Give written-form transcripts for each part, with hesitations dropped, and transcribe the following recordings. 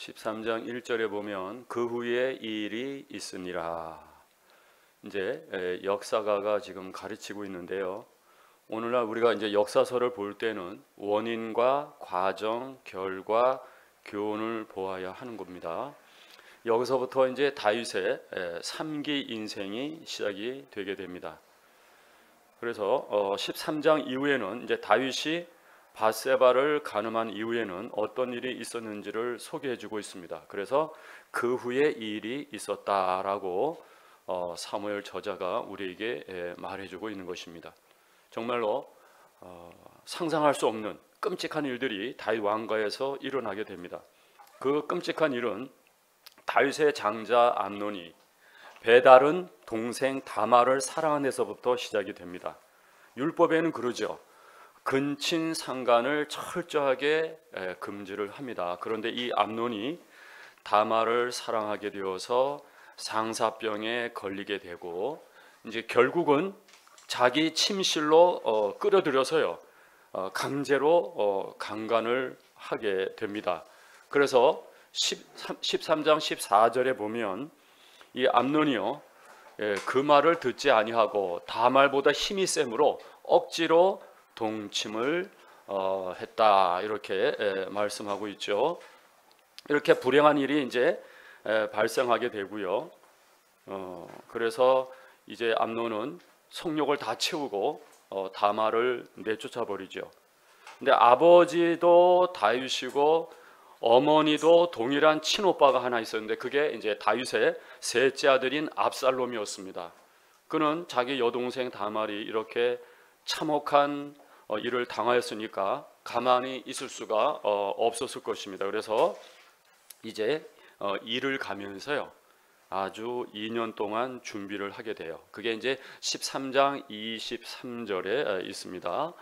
13장 1절에 보면 그 후에 이 일이 있으니라. 이제 역사가가 지금 가르치고 있는데요. 오늘날 우리가 이제 역사서를 볼 때는 원인과 과정, 결과, 교훈을 보아야 하는 겁니다. 여기서부터 이제 다윗의 3기 인생이 시작이 되게 됩니다. 그래서 13장 이후에는 이제 다윗이 밧세바를 간음한 이후에는 어떤 일이 있었는지를 소개해주고 있습니다. 그래서 그 후에 이 일이 있었다라고 사무엘 저자가 우리에게 말해주고 있는 것입니다. 정말로 상상할 수 없는 끔찍한 일들이 다윗 왕가에서 일어나게 됩니다. 그 끔찍한 일은 다윗의 장자 암논이 배다른 동생 다말을 사랑한 데서부터 시작이 됩니다. 율법에는 그러죠. 근친 상간을 철저하게 금지를 합니다. 그런데 이 암논이 다말을 사랑하게 되어서 상사병에 걸리게 되고 이제 결국은 자기 침실로 끌어들여서요 강제로 강간을 하게 됩니다. 그래서 13장 14절에 보면 이 암논이요 그 말을 듣지 아니하고 다말보다 힘이 세므로 억지로 동침을 했다 이렇게 말씀하고 있죠. 이렇게 불행한 일이 이제 발생하게 되고요. 그래서 이제 암논은 성욕을 다 채우고 다말을 내쫓아 버리죠. 근데 아버지도 다윗이고 어머니도 동일한 친오빠가 하나 있었는데 그게 이제 다윗의 셋째 아들인 압살롬이었습니다. 그는 자기 여동생 다말이 이렇게 참혹한 일을 당하였으니까 가만히 있을 수가 없었을 것입니다. 그래서 이제 일을 가면서요 아주 2년 동안 준비를 하게 돼요. 그게 이제 13장 23절에 있습니다.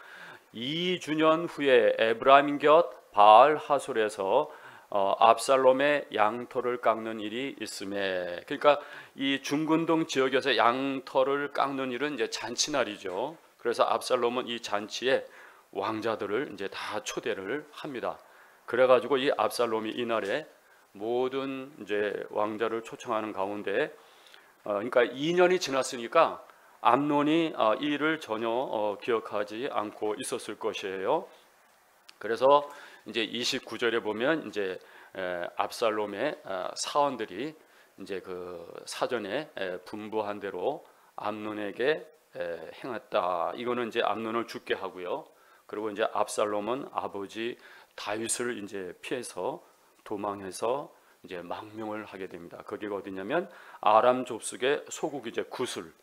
2주년 후에 에브라임 곁 바알 하솔에서 압살롬의 양털을 깎는 일이 있음에, 그러니까 이 중근동 지역에서 양털을 깎는 일은 이제 잔치날이죠. 그래서 압살롬은 이 잔치에 왕자들을 이제 다 초대를 합니다. 그래가지고 이 압살롬이 이날에 모든 이제 왕자를 초청하는 가운데, 그러니까 2년이 지났으니까 암논이 이 일을 전혀 기억하지 않고 있었을 것이에요. 그래서 이제 29절에 보면 이제 압살롬의 사원들이 이제 그 사전에 분부한 대로 암논에게 행했다. 이거는 이제 암논을 죽게 하고요. 그리고 이제 압살롬은 아버지 다윗을 이제 피해서 도망해서 이제 망명을 하게 됩니다. 거기가 어디냐면 아람 족속의 소국이제 구술,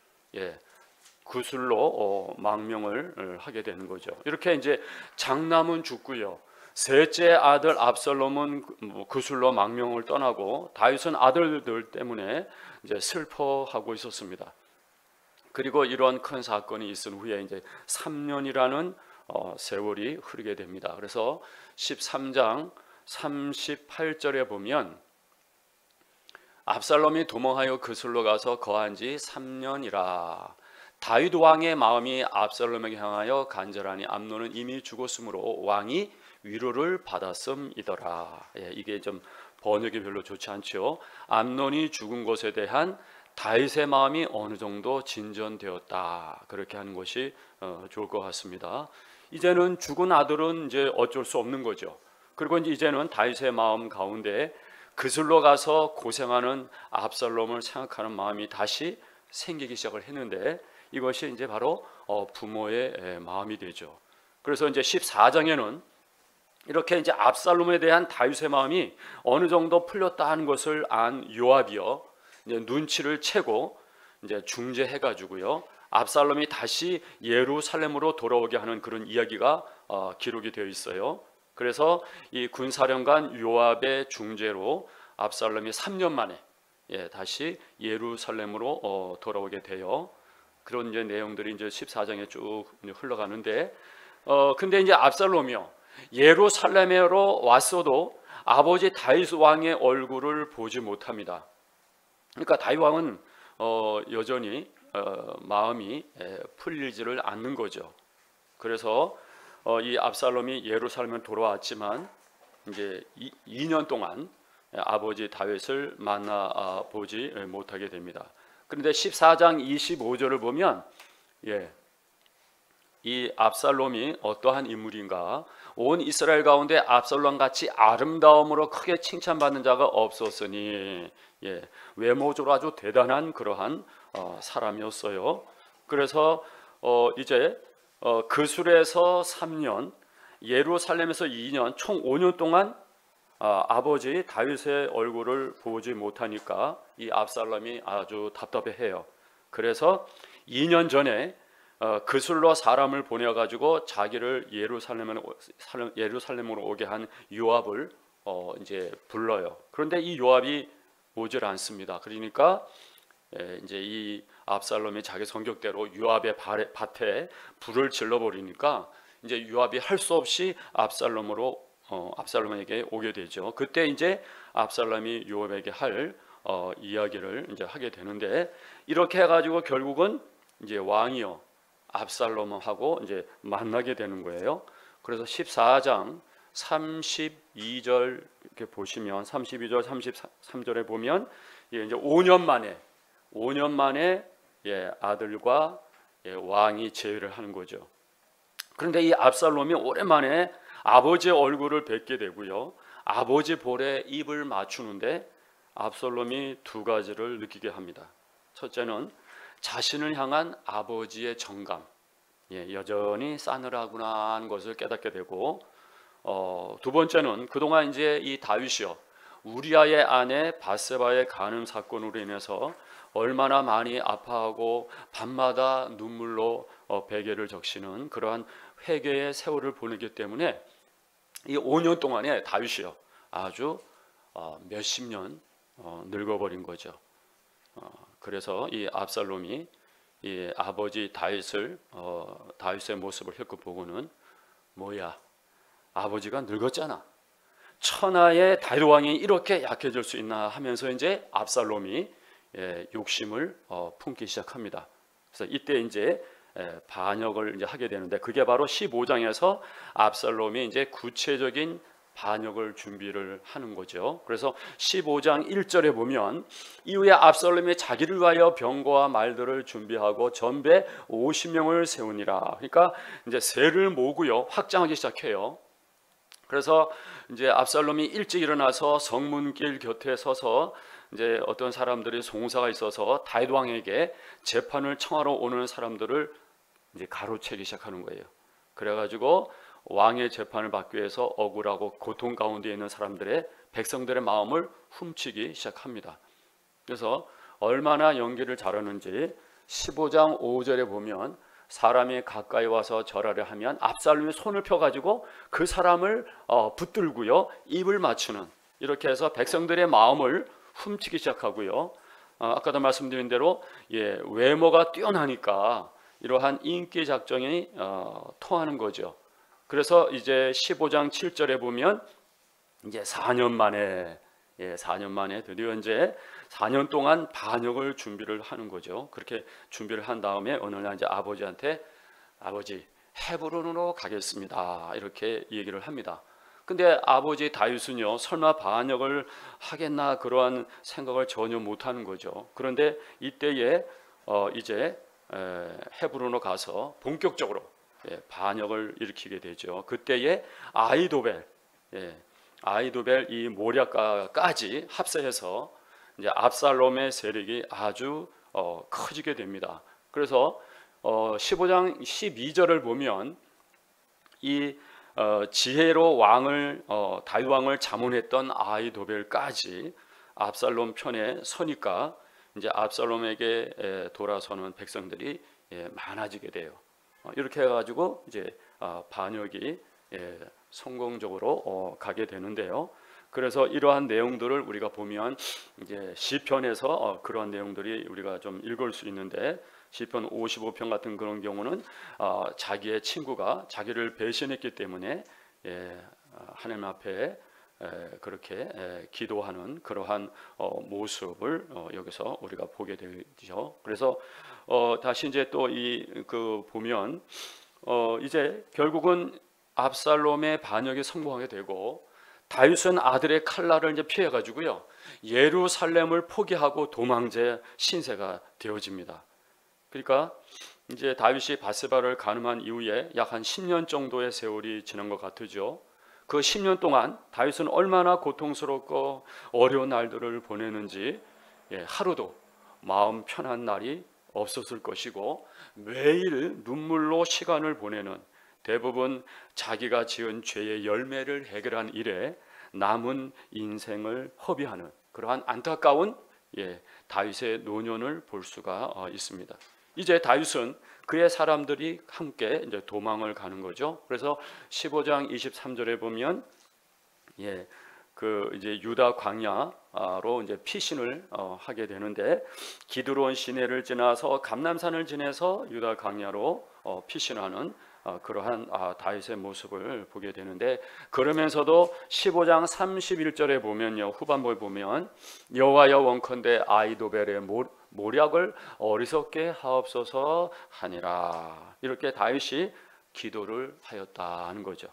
구술로 망명을 하게 되는 거죠. 이렇게 이제 장남은 죽고요. 셋째 아들 압살롬은 구술로 망명을 떠나고 다윗은 아들들 때문에 이제 슬퍼하고 있었습니다. 그리고 이러한 큰 사건이 있은 후에 이제 3년이라는 세월이 흐르게 됩니다. 그래서 13장 38절에 보면 압살롬이 도망하여 그술로 가서 거한 지 3년이라. 다윗 왕의 마음이 압살롬에게 향하여 간절하니 암논은 이미 죽었으므로 왕이 위로를 받았음이더라. 이게 좀 번역이 별로 좋지 않죠. 암논이 죽은 것에 대한 다윗의 마음이 어느 정도 진전되었다. 그렇게 하는 것이 좋을 것 같습니다. 이제는 죽은 아들은 이제 어쩔 수 없는 거죠. 그리고 이제는 다윗의 마음 가운데 그술로 가서 고생하는 압살롬을 생각하는 마음이 다시 생기기 시작을 했는데 이것이 이제 바로 부모의 마음이 되죠. 그래서 이제 14장에는 이렇게 이제 압살롬에 대한 다윗의 마음이 어느 정도 풀렸다 하는 것을 안 요압이요 이제 눈치를 채고 이제 중재해 가지고요 압살롬이 다시 예루살렘으로 돌아오게 하는 그런 이야기가 기록이 되어 있어요. 그래서 이 군사령관 요압의 중재로 압살롬이 3년 만에 다시 예루살렘으로 돌아오게 돼요. 그런 이제 내용들이 이제 14장에 쭉 흘러가는데, 근데 이제 압살롬이요 예루살렘으로 왔어도 아버지 다윗 왕의 얼굴을 보지 못합니다. 그러니까 다윗 왕은 여전히 마음이 풀리지를 않는 거죠. 그래서 이 압살롬이 예루살렘에 돌아왔지만 이제 2년 동안 아버지 다윗을 만나 보지 못하게 됩니다. 그런데 14장 25절을 보면 이 압살롬이 어떠한 인물인가? 온 이스라엘 가운데 압살롬 같이 아름다움으로 크게 칭찬받는 자가 없었으니 외모적으로 아주 대단한 그러한 사람이었어요. 그래서 이제 그술에서 3년, 예루살렘에서 2년, 총 5년 동안 아버지 다윗의 얼굴을 보지 못하니까 이 압살롬이 아주 답답해해요. 그래서 2년 전에 그술로 사람을 보내가지고 자기를 예루살렘으로 오게 한 요압을 이제 불러요. 그런데 이 요압이 오질 않습니다. 그러니까 이제 이 압살롬이 자기 성격대로 요압의 밭에 불을 질러버리니까 이제 요압이 할 수 없이 압살롬에게 오게 되죠. 그때 이제 압살롬이 요압에게 할 이야기를 이제 하게 되는데, 이렇게 해가지고 결국은 이제 왕이요 압살롬하고 이제 만나게 되는 거예요. 그래서 14장 32절 이렇게 보시면 32절 33절에 보면 이제 5년 만에 아들과 왕이 재회를 하는 거죠. 그런데 이 압살롬이 오랜만에 아버지의 얼굴을 뵙게 되고요, 아버지 볼에 입을 맞추는데 압살롬이 두 가지를 느끼게 합니다. 첫째는 자신을 향한 아버지의 정감, 여전히 싸늘하구나 하는 것을 깨닫게 되고, 두 번째는 그동안 이제 이 다윗이요 우리아의 아내 밧세바의 간음 사건으로 인해서 얼마나 많이 아파하고 밤마다 눈물로 베개를 적시는 그러한 회개의 세월을 보내기 때문에 이 5년 동안에 다윗이요 아주 몇십 년 늙어버린 거죠. 그래서 이 압살롬이 이 아버지 다윗의 모습을 힐끗 보고는 뭐야, 아버지가 늙었잖아, 천하의 다윗 왕이 이렇게 약해질 수 있나 하면서 이제 압살롬이 욕심을 품기 시작합니다. 그래서 이때 이제 반역을 이제 하게 되는데, 그게 바로 15장에서 압살롬이 이제 구체적인 반역을 준비를 하는 거죠. 그래서 15장 1절에 보면 이후에 압살롬이 자기를 위하여 병거와 말들을 준비하고 전배 50명을 세우니라. 그러니까 이제 세를 모으고요 확장하기 시작해요. 그래서 이제 압살롬이 일찍 일어나서 성문길 곁에 서서 이제 어떤 사람들이 송사가 있어서 다윗 왕에게 재판을 청하러 오는 사람들을 이제 가로채기 시작하는 거예요. 그래가지고 왕의 재판을 받기 위해서 억울하고 고통 가운데 있는 백성들의 마음을 훔치기 시작합니다. 그래서 얼마나 연기를 잘하는지 15장 5절에 보면 사람이 가까이 와서 절하려 하면 압살롬이 손을 펴가지고 그 사람을 붙들고요 입을 맞추는, 이렇게 해서 백성들의 마음을 훔치기 시작하고요. 아까도 말씀드린 대로 외모가 뛰어나니까 이러한 인기 작전이 통하는 거죠. 그래서 이제 15장 7절에 보면 이제 4년 만에 드디어 이제 4년 동안 반역을 준비를 하는 거죠. 그렇게 준비를 한 다음에 어느 날 이제 아버지한테 아버지 헤브론으로 가겠습니다 이렇게 얘기를 합니다. 근데 아버지 다윗은요 설마 반역을 하겠나 그러한 생각을 전혀 못하는 거죠. 그런데 이때에 이제 헤브론으로 가서 본격적으로 반역을 일으키게 되죠. 그때에 아히도벨 이 모략가까지 합세해서 이제 압살롬의 세력이 아주 커지게 됩니다. 그래서 15장 12절을 보면 이 지혜로 다윗 왕을 자문했던 아히도벨까지 압살롬 편에 서니까 이제 압살롬에게 돌아서는 백성들이 많아지게 돼요. 이렇게 해가지고 이제 반역이 성공적으로 가게 되는데요. 그래서 이러한 내용들을 우리가 보면 이제 시편에서 그러한 내용들이 우리가 좀 읽을 수 있는데, 시편 55편 같은 그런 경우는 자기의 친구가 자기를 배신했기 때문에 하나님 앞에 그렇게 기도하는 그러한 모습을 여기서 우리가 보게 되죠. 그래서 다시 이제 또 보면 이제 결국은 압살롬의 반역이 성공하게 되고 다윗은 아들의 칼날을 이제 피해 가지고요, 예루살렘을 포기하고 도망제 신세가 되어집니다. 그러니까 이제 다윗이 밧세바를 간음한 이후에 약 한 10년 정도의 세월이 지난 것 같으죠. 그 10년 동안 다윗은 얼마나 고통스럽고 어려운 날들을 보내는지 하루도 마음 편한 날이 없었을 것이고, 매일 눈물로 시간을 보내는, 대부분 자기가 지은 죄의 열매를 해결한 일에 남은 인생을 허비하는 그러한 안타까운 다윗의 노년을 볼 수가 있습니다. 이제 다윗은 그의 사람들이 함께 이제 도망을 가는 거죠. 그래서 15장 23절에 보면 그 이제 유다 광야로 이제 피신을 하게 되는데, 기드론 시내를 지나서 감람산을 지나서 유다 광야로 피신하는 그러한 다윗의 모습을 보게 되는데, 그러면서도 15장 31절에 보면요, 후반부에 보면 여호와여 원컨대 아히도벨의 모략을 어리석게 하옵소서 하니라, 이렇게 다윗이 기도를 하였다 하는 거죠.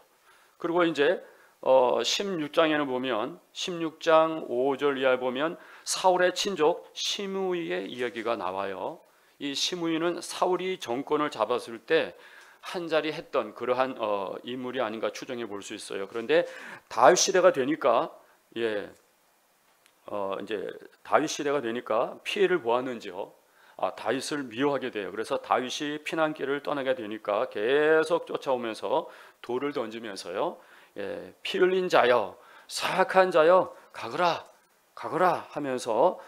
그리고 이제 16장에는 보면 16장 5절 이하에 보면 사울의 친족 시므이의 이야기가 나와요. 이 시므이는 사울이 정권을 잡았을 때 한 자리 했던 그러한 인물이 아닌가 추정해 볼 수 있어요. 그런데 다윗 시대가 되니까 이제 다윗 시대가 되니까 피해를 보았는지요, 다윗을 미워하게 돼요. 그래서 다윗이 피난길을 떠나게 되니까 계속 쫓아오면서 돌을 던지면서요, 피 흘린 자여, 사악한 자여, 가거라, 가거라 하면서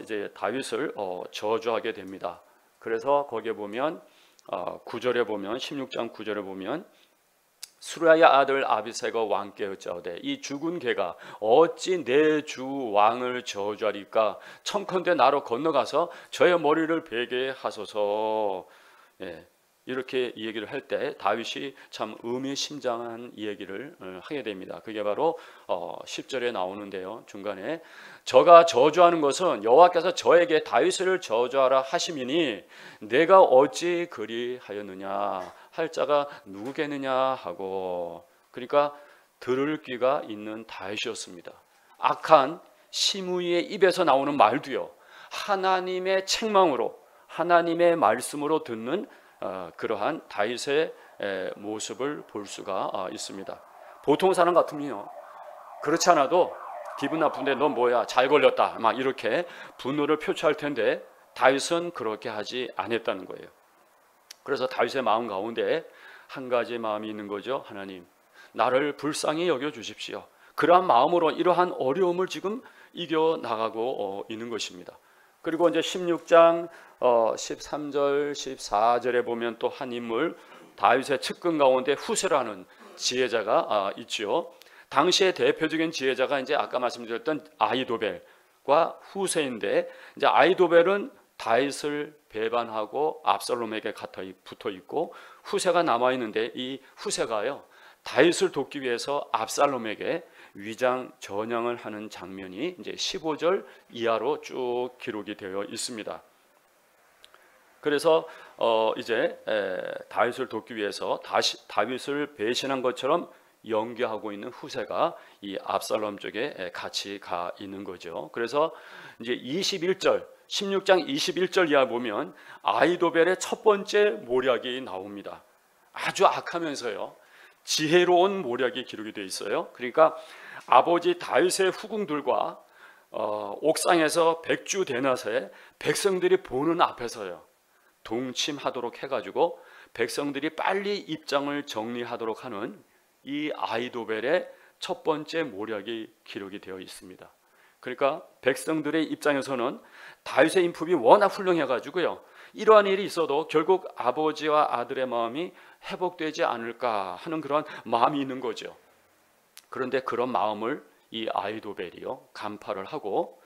이제 다윗을 저주하게 됩니다. 그래서 거기에 보면 9절에 보면 16장 9절에 보면 수라의 아들 아비새가 왕께 어찌하오되 이 죽은 개가 어찌 내 주 왕을 저주하리까, 청컨대 나로 건너가서 저의 머리를 베게 하소서. 이렇게 얘기를 할 때 다윗이 참 의미심장한 얘기를 하게 됩니다. 그게 바로 10절에 나오는데요, 중간에 저가 저주하는 것은 여호와께서 저에게 다윗을 저주하라 하심이니 내가 어찌 그리하였느냐, 할 자가 누구겠느냐 하고, 그러니까 들을 귀가 있는 다윗이었습니다. 악한 시므이의 입에서 나오는 말도요, 하나님의 책망으로, 하나님의 말씀으로 듣는 그러한 다윗의 모습을 볼 수가 있습니다. 보통 사람 같으면요, 그렇지 않아도 기분 나쁜데 너 뭐야, 잘 걸렸다, 막 이렇게 분노를 표출할 텐데 다윗은 그렇게 하지 않았다는 거예요. 그래서 다윗의 마음 가운데 한 가지 마음이 있는 거죠. 하나님, 나를 불쌍히 여겨 주십시오. 그러한 마음으로 이러한 어려움을 지금 이겨 나가고 있는 것입니다. 그리고 이제 16장 13절 14절에 보면 또 한 인물, 다윗의 측근 가운데 후세라는 지혜자가 있지요. 당시의 대표적인 지혜자가 이제 아까 말씀드렸던 아히도벨과 후세인데, 이제 아히도벨은 다윗을 배반하고 압살롬에게 붙어 있고, 후세가 남아 있는데 이 후세가요, 다윗을 돕기 위해서 압살롬에게 위장 전향을 하는 장면이 이제 15절 이하로 쭉 기록이 되어 있습니다. 그래서 이제 다윗을 돕기 위해서 다윗을 배신한 것처럼 연기하고 있는 후세가 이 압살롬 쪽에 같이 가 있는 거죠. 그래서 이제 16장 21절 이하 보면 아히도벨의 첫 번째 모략이 나옵니다. 아주 악하면서요, 지혜로운 모략이 기록이 되어 있어요. 그러니까 아버지 다윗의 후궁들과 옥상에서 백주 대낮에 백성들이 보는 앞에서요, 동침하도록 해가지고 백성들이 빨리 입장을 정리하도록 하는 이 아히도벨의 첫 번째 모략이 기록이 되어 있습니다. 그러니까 백성들의 입장에서는 다윗의 인품이 워낙 훌륭해가지고요, 이러한 일이 있어도 결국 아버지와 아들의 마음이 회복되지 않을까 하는 그런 마음이 있는 거죠. 그런데 그런 마음을 이 아히도벨이요 간파를 하고,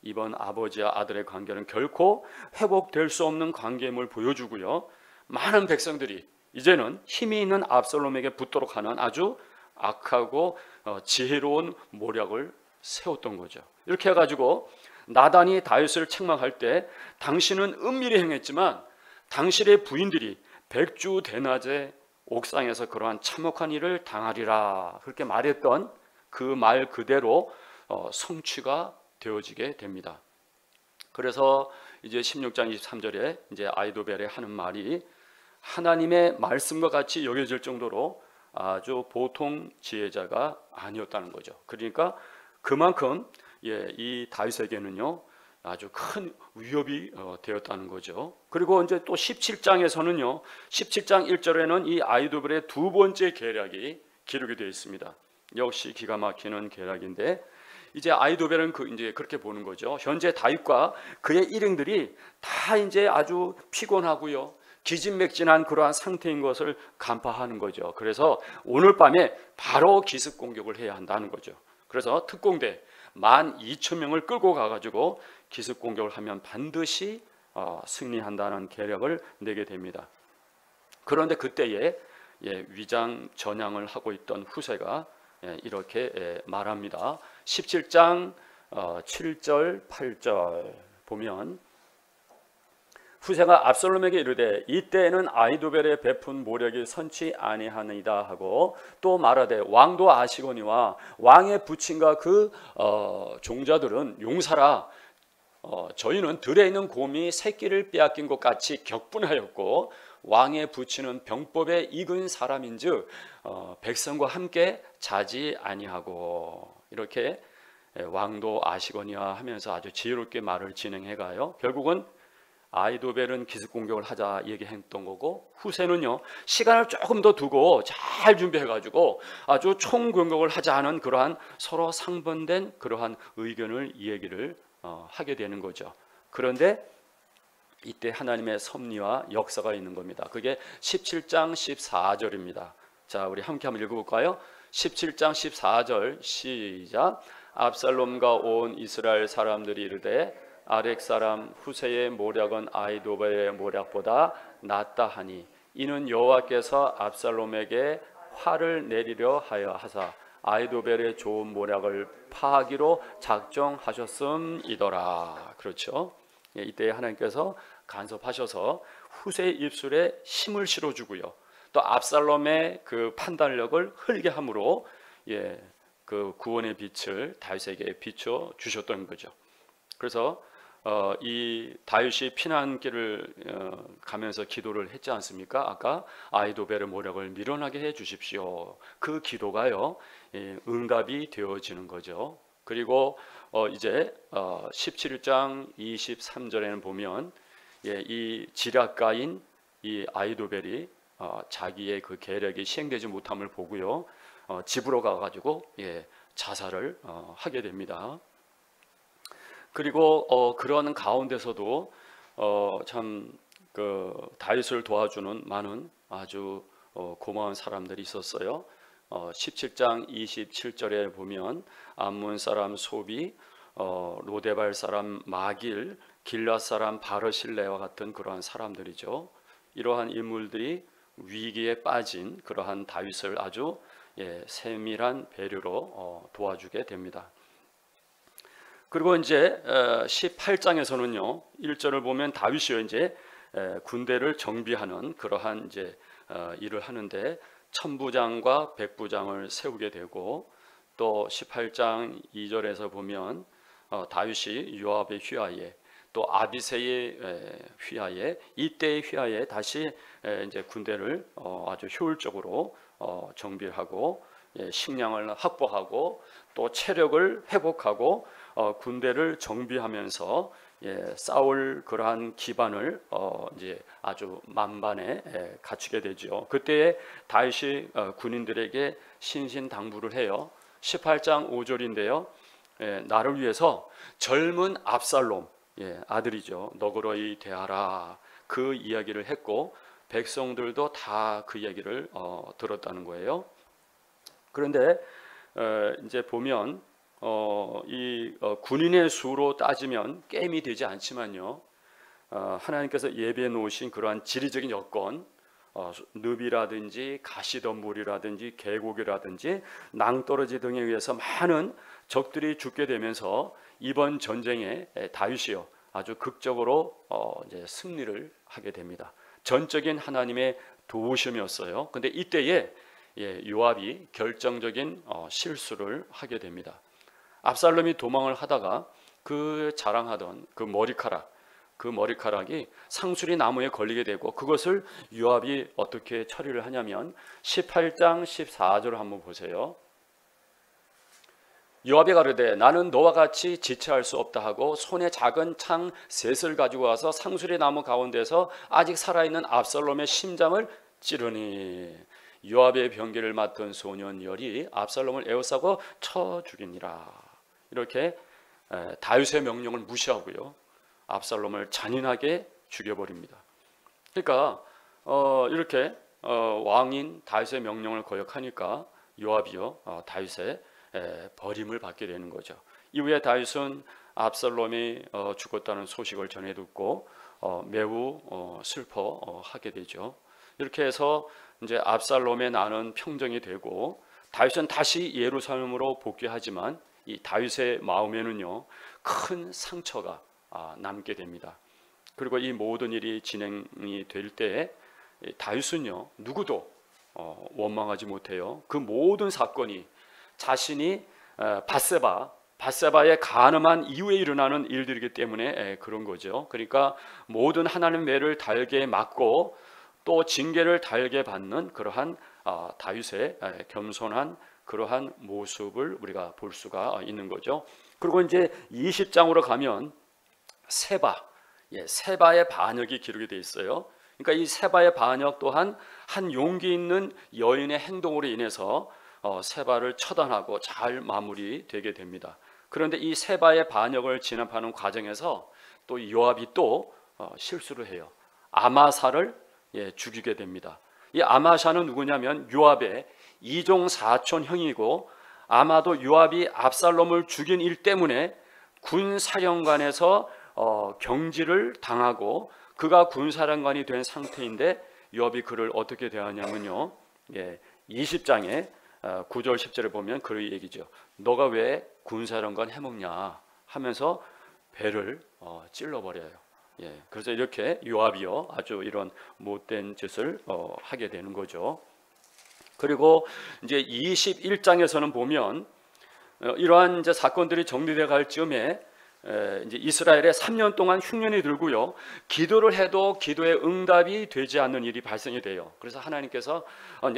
이번 아버지와 아들의 관계는 결코 회복될 수 없는 관계임을 보여주고요, 많은 백성들이 이제는 힘이 있는 압살롬에게 붙도록 하는 아주 악하고 지혜로운 모략을 세웠던 거죠. 이렇게 해가지고 나단이 다윗을 책망할 때 당신은 은밀히 행했지만 당신의 부인들이 백주 대낮에 옥상에서 그러한 참혹한 일을 당하리라, 그렇게 말했던 그 말 그대로 성취가 되어지게 됩니다. 그래서 이제 16장 23절에 이제 아이도벨이 하는 말이 하나님의 말씀과 같이 여겨질 정도로 아주 보통 지혜자가 아니었다는 거죠. 그러니까 그만큼 이 다윗에게는요 아주 큰 위협이 되었다는 거죠. 그리고 이제 또 17장에서는요 17장 1절에는 이 아이도벨의 두 번째 계략이 기록이 되어 있습니다. 역시 기가 막히는 계략인데 이제 아이도벨은 이제 그렇게 보는 거죠. 현재 다윗과 그의 일행들이 다 이제 아주 피곤하고요 기진맥진한 그러한 상태인 것을 간파하는 거죠. 그래서 오늘 밤에 바로 기습 공격을 해야 한다는 거죠. 그래서 특공대 12,000명을 끌고 가가지고 기습 공격을 하면 반드시 승리한다는 계략을 내게 됩니다. 그런데 그때에 위장 전향을 하고 있던 후세가 이렇게 말합니다. 17장 7절 8절 보면 후세가 압살롬에게 이르되 이때에는 아이도벨의 베푼 모력이 선치 아니하니이다 하고 또 말하되 왕도 아시거니와 왕의 부친과 그 종자들은 용사라 저희는 들에 있는 곰이 새끼를 빼앗긴 것 같이 격분하였고 왕의 부친은 병법에 익은 사람인즉 백성과 함께 자지 아니하고 이렇게 왕도 아시거니와 하면서 아주 지혜롭게 말을 진행해가요. 결국은 아이도벨은 기습 공격을 하자 얘기했던 거고 후세는요 시간을 조금 더 두고 잘 준비해가지고 아주 총공격을 하자 하는 그러한 서로 상반된 그러한 의견을 얘기를 하게 되는 거죠. 그런데 이때 하나님의 섭리와 역사가 있는 겁니다. 그게 17장 14절입니다. 자, 우리 함께 한번 읽어볼까요? 17장 14절 시작. 압살롬과 온 이스라엘 사람들이 이르되 아렉 사람 후세의 모략은 아이도벨의 모략보다 낫다 하니 이는 여호와께서 압살롬에게 화를 내리려 하여 하사 아이도벨의 좋은 모략을 파하기로 작정하셨음이더라. 그렇죠? 이때 하나님께서 간섭하셔서 후세의 입술에 힘을 실어주고요. 또 압살롬의 그 판단력을 흘게 함으로 그 구원의 빛을 다윗에게 비춰 주셨던 거죠. 그래서 이 다윗이 피난길을 가면서 기도를 했지 않습니까? 아까 아이도벨의 모략을 밀어나게 해 주십시오. 그 기도가요 응답이 되어지는 거죠. 그리고 이제 17장 23절에는 보면 이 지략가인 이 아이도벨이 자기의 그 계략이 시행되지 못함을 보고요 집으로 가가지고 자살을 하게 됩니다. 그리고 그런 가운데서도 참 그 다윗을 도와주는 많은 아주 고마운 사람들이 있었어요. 17장 27절에 보면 암몬 사람 소비, 로데발 사람 마길, 길앗 사람 바르실레와 같은 그러한 사람들이죠. 이러한 인물들이 위기에 빠진 그러한 다윗을 아주 세밀한 배려로 도와주게 됩니다. 그리고 이제 18장에서는요 1절을 보면 다윗이 이제 군대를 정비하는 그러한 이제 일을 하는데 천부장과 백부장을 세우게 되고 또 18장 2절에서 보면 다윗이 요압의 휘하에 또 아비새의 휘하에 이때의 휘하에 다시 이제 군대를 아주 효율적으로 정비하고 식량을 확보하고 또 체력을 회복하고 군대를 정비하면서 싸울 그러한 기반을 이제 아주 만반에 갖추게 되죠. 그때 다윗이 군인들에게 신신당부를 해요. 18장 5절인데요. 나를 위해서 젊은 압살롬 아들이죠. 너그러이 대하라. 그 이야기를 했고 백성들도 다 그 이야기를 들었다는 거예요. 그런데 이제 보면 이 군인의 수로 따지면 게임이 되지 않지만요. 하나님께서 예비해 놓으신 그러한 지리적인 여건, 늪이라든지 가시덤불이라든지 계곡이라든지 낭떠러지 등에 의해서 많은 적들이 죽게 되면서 이번 전쟁에 다윗이요 아주 극적으로 이제 승리를 하게 됩니다. 전적인 하나님의 도우심이었어요. 근데 이때에 요압이 결정적인 실수를 하게 됩니다. 압살롬이 도망을 하다가 그 자랑하던 그 머리카락이 상수리 나무에 걸리게 되고, 그것을 요압이 어떻게 처리를 하냐면 18장 14절을 한번 보세요. 요압이 가로되 나는 너와 같이 지체할 수 없다 하고 손에 작은 창 셋을 가지고 와서 상수리 나무 가운데서 아직 살아있는 압살롬의 심장을 찌르니 요압의 병기를 맡은 소년 열이 압살롬을 에워싸고 쳐 죽이니라. 이렇게 다윗의 명령을 무시하고요, 압살롬을 잔인하게 죽여버립니다. 그러니까 이렇게 왕인 다윗의 명령을 거역하니까 요압이요 다윗의 버림을 받게 되는 거죠. 이후에 다윗은 압살롬이 죽었다는 소식을 전해 듣고 매우 슬퍼하게 되죠. 이렇게 해서 이제 압살롬의 난은 평정이 되고 다윗은 다시 예루살렘으로 복귀하지만 이 다윗의 마음에는요 큰 상처가 남게 됩니다. 그리고 이 모든 일이 진행이 될 때 다윗은요 누구도 원망하지 못해요. 그 모든 사건이 자신이 밧세바의 간음한 이후에 일어나는 일들이기 때문에 그런 거죠. 그러니까 모든 하나님의 매를 달게 맞고 또 징계를 달게 받는 그러한 다윗의 겸손한 그러한 모습을 우리가 볼 수가 있는 거죠. 그리고 이제 20장으로 가면 세바의 반역이 기록이 되어 있어요. 그러니까 이 세바의 반역 또한 한 용기 있는 여인의 행동으로 인해서 세바를 처단하고 잘 마무리되게 됩니다. 그런데 이 세바의 반역을 진압하는 과정에서 또 요압이 또 실수를 해요. 아마사를 죽이게 됩니다. 이 아마샤는 누구냐면 요압의 이종 사촌 형이고, 아마도 요압이 압살롬을 죽인 일 때문에 군사령관에서 경질을 당하고 그가 군사령관이 된 상태인데 요압이 그를 어떻게 대하냐면요 20장에 9절 10절에 보면 그 얘기죠. 너가 왜 군사령관 해먹냐 하면서 배를 찔러버려요. 그래서 이렇게 요압이요 아주 이런 못된 짓을 하게 되는 거죠. 그리고 이제 21장에서는 보면 이러한 이제 사건들이 정리돼 갈 즈음에 이제 이스라엘에 3년 동안 흉년이 들고요, 기도를 해도 기도의 응답이 되지 않는 일이 발생이 돼요. 그래서 하나님께서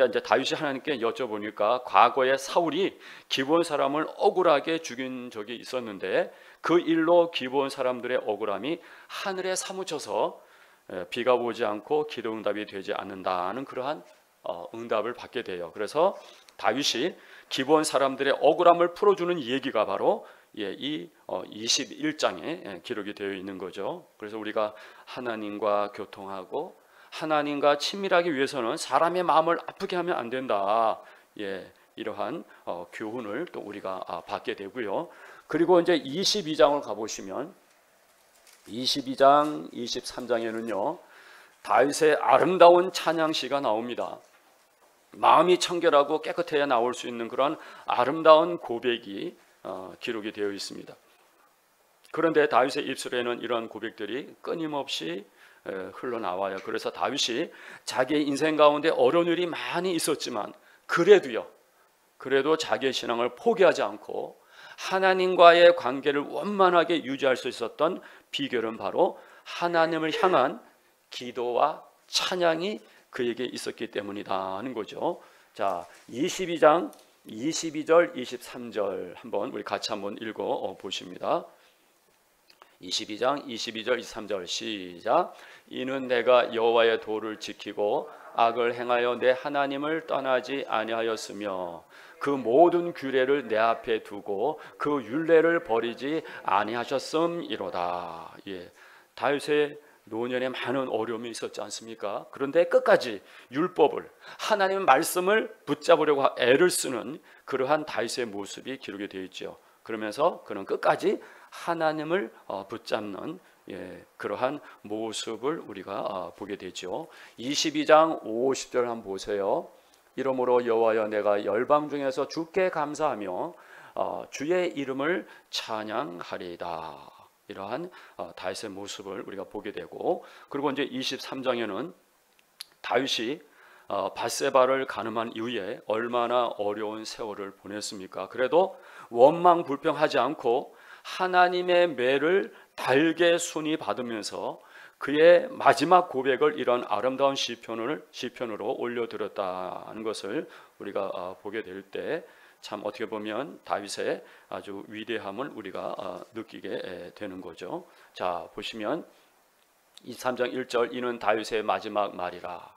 이제 다윗이 하나님께 여쭤보니까 과거에 사울이 기브온 사람을 억울하게 죽인 적이 있었는데 그 일로 기브온 사람들의 억울함이 하늘에 사무쳐서 비가 오지 않고 기도 응답이 되지 않는다는 그러한 응답을 받게 돼요. 그래서 다윗이 기브온 사람들의 억울함을 풀어주는 얘기가 바로 이 21장에 기록이 되어 있는 거죠. 그래서 우리가 하나님과 교통하고 하나님과 친밀하기 위해서는 사람의 마음을 아프게 하면 안 된다. 이러한 교훈을 또 우리가 받게 되고요. 그리고 이제 22장을 가보시면 22장, 23장에는요 다윗의 아름다운 찬양시가 나옵니다. 마음이 청결하고 깨끗해야 나올 수 있는 그런 아름다운 고백이 기록이 되어 있습니다. 그런데 다윗의 입술에는 이러한 고백들이 끊임없이 흘러나와요. 그래서 다윗이 자기의 인생 가운데 어려운 일이 많이 있었지만 그래도 자기의 신앙을 포기하지 않고 하나님과의 관계를 원만하게 유지할 수 있었던 비결은 바로 하나님을 향한 기도와 찬양이 그에게 있었기 때문이다 하는 거죠. 자, 22장 22절 23절 한번 우리 같이 한번 읽어 보십니다. 22장 22절 23절 시작. 이는 내가 여호와의 도를 지키고 악을 행하여 내 하나님을 떠나지 아니하였으며 그 모든 규례를 내 앞에 두고 그 율례를 버리지 아니하셨음이로다. 다윗의 노년에 많은 어려움이 있었지 않습니까? 그런데 끝까지 율법을, 하나님의 말씀을 붙잡으려고 애를 쓰는 그러한 다윗의 모습이 기록이 되어 있죠. 그러면서 그는 끝까지 하나님을 붙잡는 그러한 모습을 우리가 보게 되죠. 22장 50절 한번 보세요. 이러므로 여호와여 내가 열방 중에서 주께 감사하며 주의 이름을 찬양하리이다. 이러한 다윗의 모습을 우리가 보게 되고, 그리고 이제 23장에는 다윗이 밧세바를 가늠한 이후에 얼마나 어려운 세월을 보냈습니까? 그래도 원망 불평하지 않고 하나님의 매를 달게 순히 받으면서 그의 마지막 고백을 이런 아름다운 시편으로 올려드렸다는 것을 우리가 보게 될 때 참 어떻게 보면 다윗의 아주 위대함을 우리가 느끼게 되는 거죠. 자, 보시면 23장 1절, 이는 다윗의 마지막 말이라.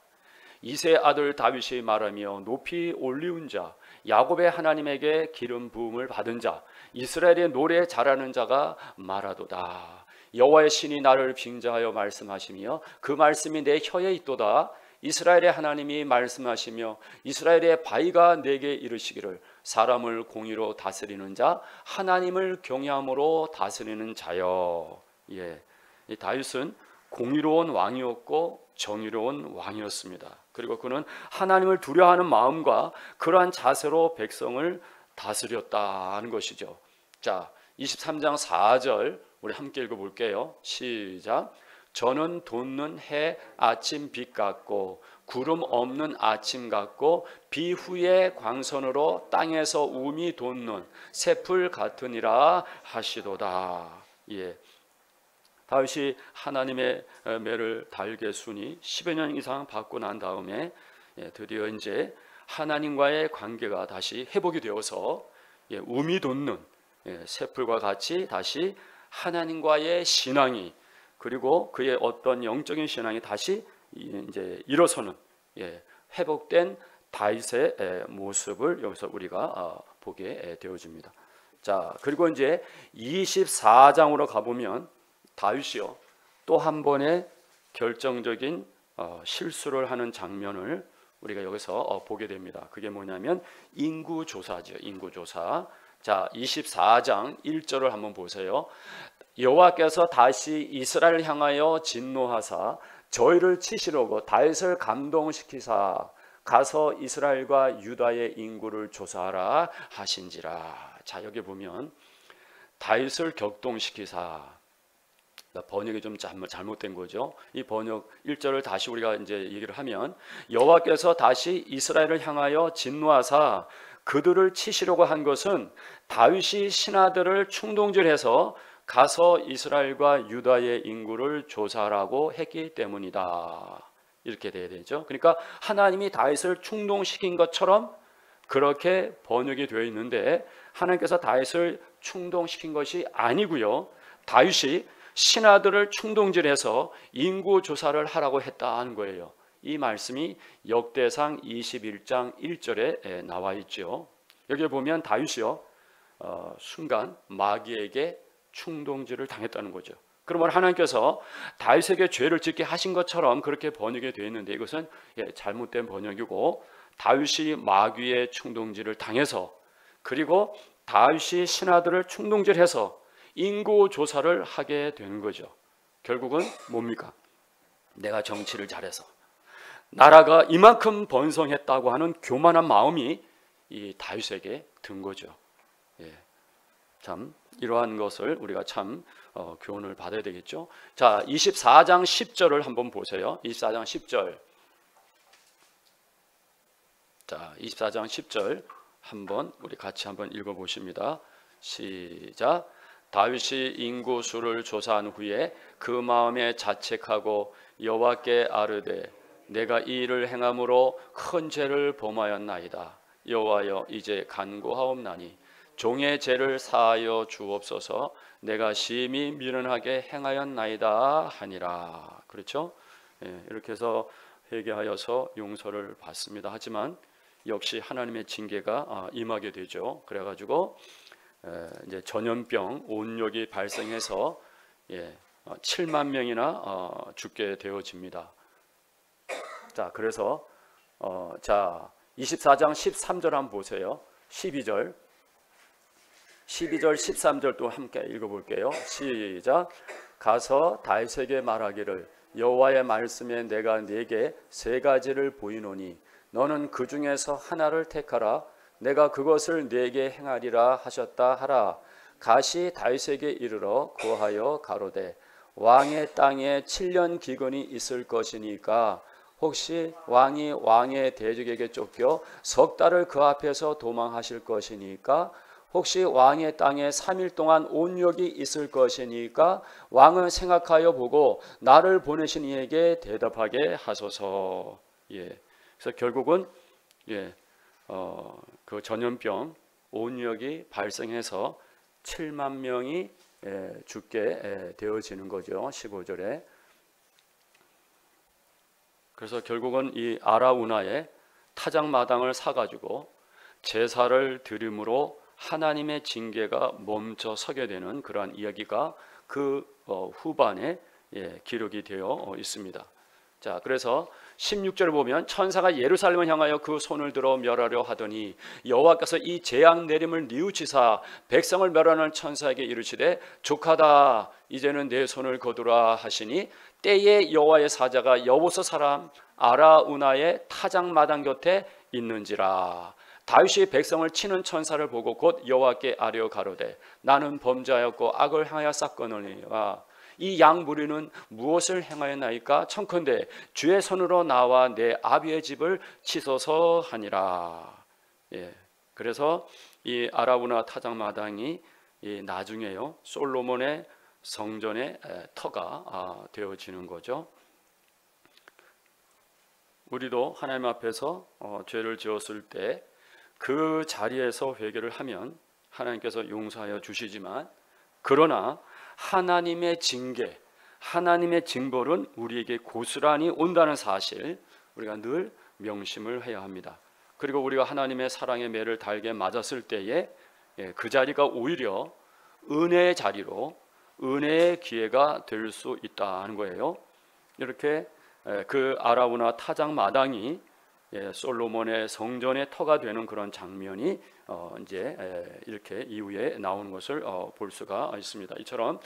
이새의 아들 다윗이 말하며 높이 올리운 자, 야곱의 하나님에게 기름 부음을 받은 자, 이스라엘의 노래 잘하는 자가 말하도다. 여호와의 신이 나를 빙자하여 말씀하시며 그 말씀이 내 혀에 있도다. 이스라엘의 하나님이 말씀하시며 이스라엘의 바위가 내게 이르시기를 사람을 공의로 다스리는 자, 하나님을 경외함으로 다스리는 자여. 예, 이 다윗은 공의로운 왕이었고 정의로운 왕이었습니다. 그리고 그는 하나님을 두려워하는 마음과 그러한 자세로 백성을 다스렸다는 것이죠. 자, 23장 4절 우리 함께 읽어볼게요. 시작. 저는 돋는 해 아침 빛 같고 구름 없는 아침 같고 비 후의 광선으로 땅에서 움이 돋는 새풀 같으니라 하시도다. 예, 다윗이 하나님의 매를 달게 순이 10여 년 이상 받고 난 다음에 드디어 이제 하나님과의 관계가 다시 회복이 되어서 움이 돋는 새풀과 같이 다시 하나님과의 신앙이, 그리고 그의 어떤 영적인 신앙이 다시 이제 일어서는 회복된 다윗의 모습을 여기서 우리가 보게 되어집니다. 자, 그리고 이제 24장으로 가보면 다윗이요 또 한 번의 결정적인 실수를 하는 장면을 우리가 여기서 보게 됩니다. 그게 뭐냐면 인구조사죠. 인구조사. 자, 24장 1절을 한번 보세요. 여호와께서 다시 이스라엘을 향하여 진노하사 저희를 치시려고 다윗을 감동시키사 가서 이스라엘과 유다의 인구를 조사하라 하신지라. 자, 여기 보면 다윗을 격동시키사, 번역이 좀 잘못된 거죠. 이 번역 1절을 다시 우리가 이제 얘기를 하면 여호와께서 다시 이스라엘을 향하여 진노하사 그들을 치시려고 한 것은 다윗이 신하들을 충동질해서 가서 이스라엘과 유다의 인구를 조사하라고 했기 때문이다. 이렇게 돼야 되죠. 그러니까 하나님이 다윗을 충동시킨 것처럼 그렇게 번역이 되어 있는데 하나님께서 다윗을 충동시킨 것이 아니고요. 다윗이 신하들을 충동질해서 인구 조사를 하라고 했다는 거예요. 이 말씀이 역대상 21장 1절에 나와 있죠. 여기 보면 다윗이요 순간 마귀에게 충동질을 당했다는 거죠. 그러면 하나님께서 다윗에게 죄를 짓게 하신 것처럼 그렇게 번역이 되어 있는데 이것은 잘못된 번역이고, 다윗이 마귀의 충동질을 당해서, 그리고 다윗이 신하들을 충동질해서 인구 조사를 하게 되는 거죠. 결국은 뭡니까? 내가 정치를 잘해서 나라가 이만큼 번성했다고 하는 교만한 마음이 이 다윗에게 든 거죠. 참 이러한 것을 우리가 참 교훈을 받아야 되겠죠. 자, 24장 10절을 한번 보세요. 24장 10절. 자, 24장 10절 한번 우리 같이 한번 읽어 보십니다. 시작. 다윗이 인구 수를 조사한 후에 그 마음에 자책하고 여호와께 아뢰되 내가 이 일을 행함으로 큰 죄를 범하였나이다. 여호와여 이제 간구하옵나니 종의 죄를 사하여 주옵소서. 내가 심히 미련하게 행하였나이다 하니라. 그렇죠? 이렇게 해서 회개하여서 용서를 받습니다. 하지만 역시 하나님의 징계가 임하게 되죠. 그래가지고 이제 전염병 온역이 발생해서 7만 명이나 죽게 되어집니다. 자, 그래서 자 24장 13절 한번 보세요. 12절 13절 또 함께 읽어볼게요. 시작. 가서 다윗에게 말하기를 여호와의 말씀에 내가 네게 세 가지를 보이노니 너는 그 중에서 하나를 택하라. 내가 그것을 네게 행하리라 하셨다 하라. 가시 다윗에게 이르러 고하여 가로되 왕의 땅에 7년 기근이 있을 것이니까 혹시 왕이 왕의 대적에게 쫓겨 석 달을 그 앞에서 도망하실 것이니까 혹시 왕의 땅에 3일 동안 온역이 있을 것이니까 왕은 생각하여 보고 나를 보내신 이에게 대답하게 하소서. 예. 그래서 결국은 그 전염병 온역이 발생해서 7만 명이 죽게 되어지는 거죠. 15절에. 그래서 결국은 이 아라우나의 타작마당을 사가지고 제사를 드림으로 하나님의 징계가 멈춰 서게 되는 그러한 이야기가 그 후반에 기록이 되어 있습니다. 자, 그래서 16절을 보면 천사가 예루살렘을 향하여 그 손을 들어 멸하려 하더니 여호와께서 이 재앙 내림을 뉘우치사 백성을 멸하는 천사에게 이르시되 족하다 이제는 내 손을 거두라 하시니 때에 여호와의 사자가 여보서 사람 아라우나의 타작마당 곁에 있는지라. 다윗이 백성을 치는 천사를 보고 곧 여호와께 아뢰어 가로되 나는 범죄하였고 악을 행하여 쌌거니와 이 양 무리는 무엇을 행하였나이까? 청컨대 주의 손으로 나와 내 아비의 집을 치소서 하니라. 그래서 이 아라우나 타작마당이 나중에요 솔로몬의 성전의 터가 되어지는 거죠. 우리도 하나님 앞에서 죄를 지었을 때 그 자리에서 회개를 하면 하나님께서 용서하여 주시지만, 그러나 하나님의 징계, 하나님의 징벌은 우리에게 고스란히 온다는 사실 우리가 늘 명심을 해야 합니다. 그리고 우리가 하나님의 사랑의 매를 달게 맞았을 때에 그 자리가 오히려 은혜의 자리로 은혜의 기회가 될 수 있다는 거예요. 이렇게 그 아라우나 타작마당이 솔로몬의 성전의 터가 되는 그런 장면이 이제 이렇게 이후에 나오는 것을 볼 수가 있습니다. 이처럼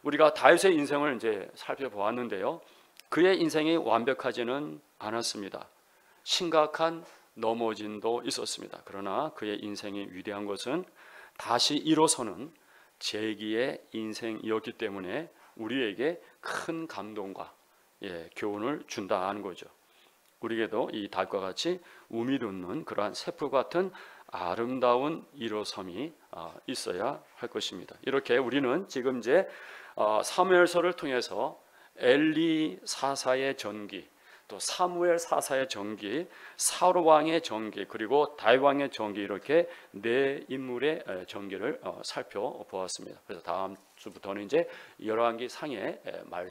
우리가 다윗의 인생을 이제 살펴보았는데요, 그의 인생이 완벽하지는 않았습니다. 심각한 넘어짐도 있었습니다. 그러나 그의 인생이 위대한 것은 다시 일어서는 재기의 인생이었기 때문에 우리에게 큰 감동과 교훈을 준다는 거죠. 우리에게도 이 다윗과 같이 우미 돋는 그러한 샘플 같은 아름다운 일어섬이 있어야 할 것입니다. 이렇게 우리는 지금 이제 사무엘서를 통해서 엘리 사사의 전기, 또 사무엘 사사의 전기, 사울 왕의 전기, 그리고 다윗 왕의 전기, 이렇게 네 인물의 전기를 살펴보았습니다. 그래서 다음 주부터는 이제 열왕기 상의 말